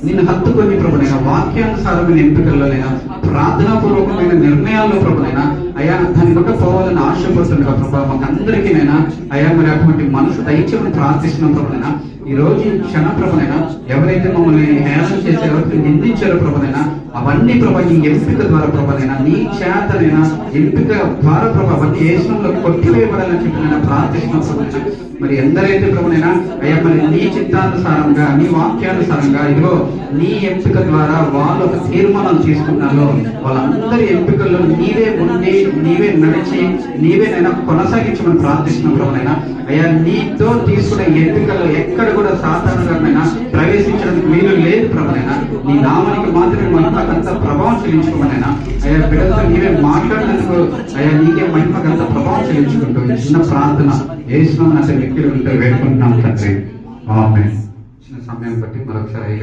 నిన్ను హత్తుకొని ప్రభునైనా వాక్యానుసారమైన ఎంపికల్లోనైనా ప్రార్థనాపూర్వకమైన నిర్ణయాల్లో ప్రభునైనా అయ్యా దాని కూడా పోవాలని ఆశపడుతుండగా ప్రభావ మాకు అందరికీనైనా అయ్యా మరి అటువంటి మనసు దయచేసి ప్రార్థిస్తున్నాం ప్రభునైనా. ఈ రోజు ఈ క్షణ ప్రభునైనా ఎవరైతే మమ్మల్ని హేళన చేసి ఎవరైతే నిందించారో ప్రభునైనా అవన్నీ ప్రభా నీ ఎంపిక ద్వారా ప్రభనైనా నీ చేతనైనా ఎంపిక ద్వారా ప్రభా అవన్నీ ఏసులో కొట్టివేయబడాలని చెప్పి నేను ప్రార్థిస్తున్నాం ప్రభునైనా. మరి ఎందరైతే ప్రభునైనా అయ్యా మరి నీ చిత్తానుసారంగా నీ వాక్యానుసారంగా ఇదిగో నీ ఎంపిక ద్వారా వాళ్ళు ఒక తీర్మానం తీసుకున్నారో వాళ్ళందరి ఎంపికల్లో నీవే ఉండి నీవే నడిచి నీవేనైనా కొనసాగించమని ప్రార్థిస్తున్నాం ప్రభునైనా. అయ్యా నీతో తీసుకునే ఎంపికల్లో ఎక్కడ కూడా సాధారణంగా ప్రవేశించడానికి వీలు లేదు ప్రభునైనా. నీ నామానికి మాత్రమే మహిమకంత ప్రభావం చెల్లించుకోమనైనా. అయ్యా బిడ్డలతో నీవే మాట్లాడినందుకు అయ్యా నీకే మహిమకంత ప్రభావం చెల్లించుకుంటూ చిన్న ప్రార్థన యేసునామమున వ్యక్తులు వేడుకుంటున్నాం తండ్రి. ఆమేన్. చిన్న సమయం బట్టి మరొకసారి